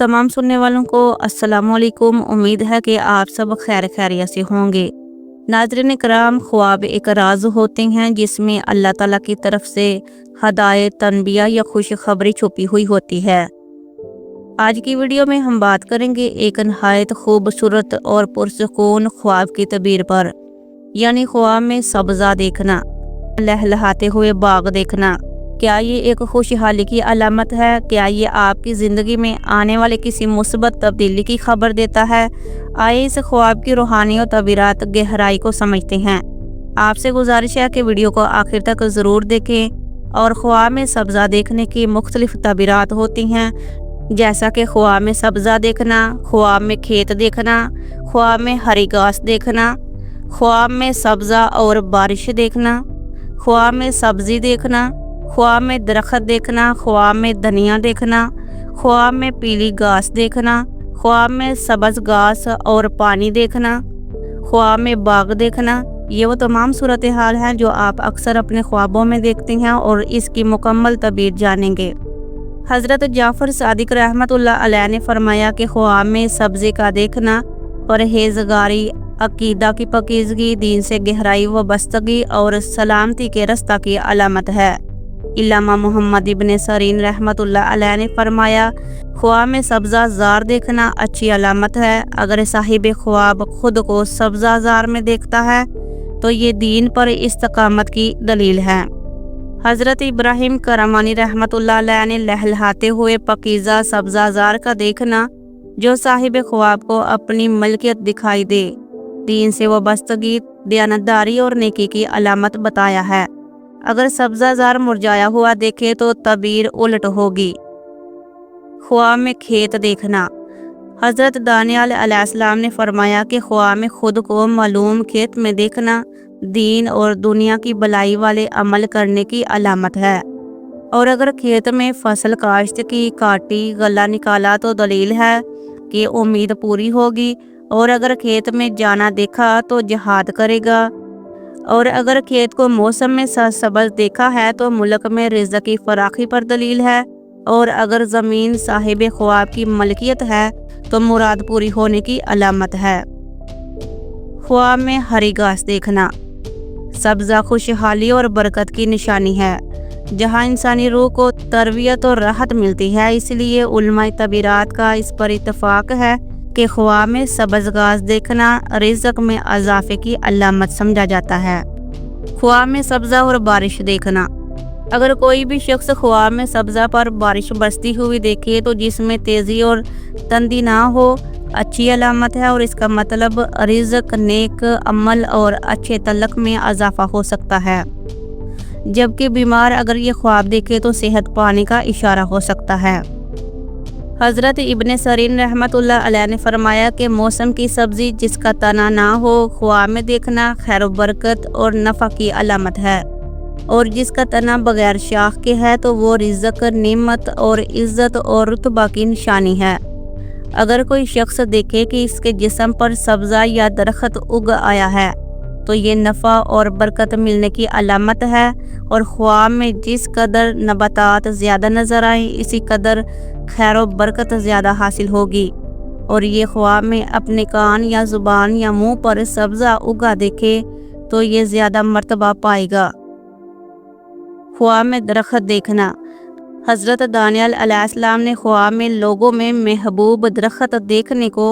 तमाम सुनने वालों को अस्सलाम वालेकुम। उम्मीद है कि आप सब खैर खैरियत से होंगे। नाज़रीन कराम, ख्वाब एक राज होते हैं जिसमें अल्लाह ताला की तरफ से हदायत, तनबिया या खुशखबरी छुपी हुई होती है। आज की वीडियो में हम बात करेंगे एक नहायत खूबसूरत और पुरसकून ख्वाब की तबीर पर, यानी ख्वाब में सब्ज़ा देखना, लहलहाते हुए बाग देखना। क्या ये एक खुशहाली की अलामत है? क्या ये आपकी ज़िंदगी में आने वाले किसी मुस्बत तब्दीली की खबर देता है? आइए इस ख्वाब की रूहानी और तबीरात गहराई को समझते हैं। आपसे गुजारिश है कि वीडियो को आखिर तक ज़रूर देखें। और ख्वाब में सब्ज़ा देखने की मुख्तलिफ तबीरात होती हैं, जैसा कि ख्वाब में सब्ज़ा देखना, ख्वाब में खेत देखना, ख्वाब में हरी घास देखना, ख्वाब में सब्ज़ा और बारिश देखना, ख्वाब में सब्ज़ी देखना, ख्वाब में दरख्त देखना, ख्वाब में धनिया देखना, ख्वाब में पीली घास देखना, ख्वाब में सब्ज़ घास और पानी देखना, ख्वाब में बाग देखना। ये वो तमाम सूरत हाल हैं जो आप अक्सर अपने ख्वाबों में देखते हैं और इसकी मुकम्मल तबीर जानेंगे। हज़रत जाफ़र सादिक रहमतुल्लाह अलैह ने फरमाया कि ख्वाब में सब्ज़ी का देखना परहेज़गारी, अकीदा की पकीज़गी, दीन से गहराई व बस्तगी और सलामती के रास्ता की अलामत है। इल्लामा मोहम्मद इब्ने सरीन रहमतुल्लाह अलैह ने फरमाया, ख्वाब में सब्ज़ा ज़ार देखना अच्छी अलामत है। अगर साहिब ख्वाब खुद को सब्ज़ा ज़ार में देखता है तो ये दीन पर इस्तकामत की दलील है। हज़रत इब्राहिम करमानी रहमतुल्लाह अलैह ने लहलहाते हुए पकीज़ा सब्ज़ा ज़ार का देखना, जो साहिब ख्वाब को अपनी मलकियत दिखाई दे, दीन से वाबस्तगी, दयानतदारी और नेकी की अलामत बताया है। अगर सब्ज़ा ज़ार मुरझाया हुआ देखे तो तबीर उलट होगी। ख्वाब में खेत देखना। हज़रत दानियल अलैहिस्सलाम ने फरमाया कि ख्वाब में खुद को मालूम खेत में देखना दीन और दुनिया की भलाई वाले अमल करने की अलामत है। और अगर खेत में फसल काश्त की, काटी, गला निकाला तो दलील है कि उम्मीद पूरी होगी। और अगर खेत में जाना देखा तो जिहाद करेगा। और अगर खेत को मौसम में सब्ज़ देखा है तो मुल्क में रिज़्क़ की फराखी पर दलील है। और अगर ज़मीन साहिब ख्वाब की मलकियत है तो मुराद पूरी होने की अलामत है। ख्वाब में हरी घास देखना। सब्ज़ा खुशहाली और बरकत की निशानी है, जहाँ इंसानी रूह को तरबियत और राहत मिलती है। इसलिए उलमाए तबीरात का इस पर इत्तफाक है कि ख्वाब में सब्ज़ घास देखना रिज़्क़ में इजाफे की अलामत समझा जाता है। ख्वाब में सब्ज़ा और बारिश देखना। अगर कोई भी शख्स ख्वाब में सब्ज़ा पर बारिश बरसती हुई देखे तो जिसमें तेज़ी और तंदी ना हो, अच्छी अलामत है और इसका मतलब रिज़्क़, नेक अमल और अच्छे तल्लक में इजाफा हो सकता है। जबकि बीमार अगर ये ख्वाब देखे तो सेहत पाने का इशारा हो सकता है। हज़रत इब्ने सरीन रहमतुल्लाह अलैह ने फरमाया कि मौसम की सब्ज़ी जिसका तना ना हो, ख्वाब में देखना खैर बरकत और नफ़ा की अलामत है। और जिसका तना बगैर शाख के है तो वो रिज़्क़, नेमत और इज़्ज़त और रुतबा की निशानी है। अगर कोई शख्स देखे कि इसके जिस्म पर सब्ज़ा या दरख्त उग आया है तो ये नफ़ा और बरकत मिलने की अलामत है। और ख्वाब में जिस कदर नबातात ज़्यादा नज़र आए, इसी कदर खैर व बरकत ज़्यादा हासिल होगी। और ये ख्वाब में अपने कान या ज़ुबान या मुंह पर सब्ज़ा उगा देखे तो ये ज़्यादा मर्तबा पाएगा। ख्वाब में दरख्त देखना। हज़रत दानियल अलैहिस्सलाम ने ख्वाब में लोगों में महबूब दरख्त देखने को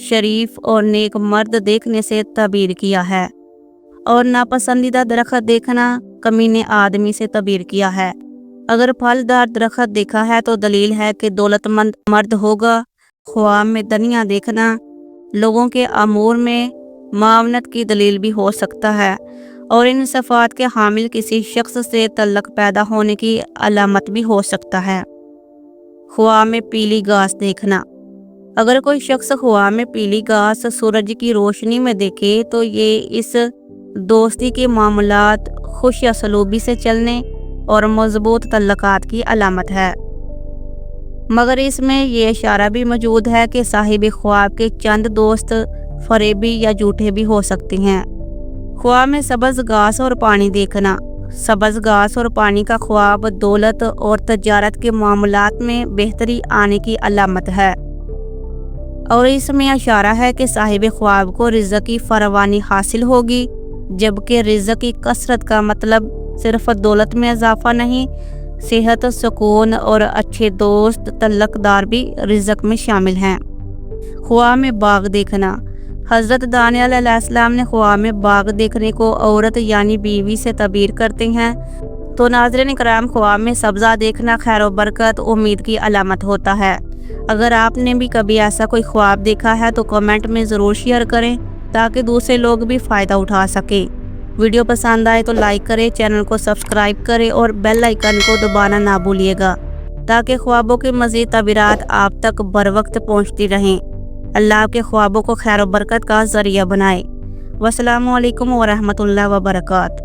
शरीफ और नेक मर्द देखने से तबीर किया है। और नापसंदीदा दरख्त देखना कमीने आदमी से तबीर किया है। अगर फलदार दरख्त देखा है तो दलील है कि दौलतमंद मर्द होगा। ख्वाब में धनिया देखना लोगों के अमूर में मावनत की दलील भी हो सकता है और इन सफ़ात के हामिल किसी शख्स से तल्लक पैदा होने की अलामत भी हो सकता है। ख्वाब में पीली घास देखना। अगर कोई शख्स ख्वाब में पीली घास सूरज की रोशनी में देखे तो ये इस दोस्ती के मामलात, खुश सलूबी से चलने और मजबूत तल्लकात की अलामत है। मगर इसमें यह इशारा भी मौजूद है कि साहिब ख्वाब के चंद दोस्त फरेबी या झूठे भी हो सकते हैं। ख्वाब में सब्ज़ घास और पानी देखना। सब्ज़ घास और पानी का ख्वाब दौलत और तजारत के मामलात में बेहतरी आने की अलामत है। اور اس میں اشارہ ہے کہ صاحب خواب کو رزق کی فراوانی حاصل ہوگی، جبکہ رزق کی کثرت کا مطلب صرف دولت میں اضافہ نہیں، صحت، سکون اور اچھے دوست تعلقدار بھی رزق میں شامل ہیں۔ خواب میں باغ دیکھنا۔ حضرت دانیال علیہ السلام نے خواب میں باغ دیکھنے کو عورت یعنی بیوی سے تعبیر کرتے ہیں۔ تو ناظرین کرام، خواب میں سبزہ دیکھنا خیر و برکت، امید کی علامت ہوتا ہے۔ اگر آپ نے بھی کبھی ایسا کوئی خواب دیکھا ہے تو کمنٹ میں ضرور شیئر کریں تاکہ دوسرے لوگ بھی فائدہ اٹھا سکیں۔ ویڈیو پسند آئے تو لائک کریں، چینل کو سبسکرائب کریں اور بیل آئیکن کو دبانا نہ بھولیے گا تاکہ خوابوں کی مزید تعبیرات آپ تک بر وقت پہنچتی رہیں۔ اللہ آپ کے خوابوں کو خیر و برکت کا ذریعہ بنائے۔ والسلام علیکم ورحمۃ اللہ وبرکاتہ۔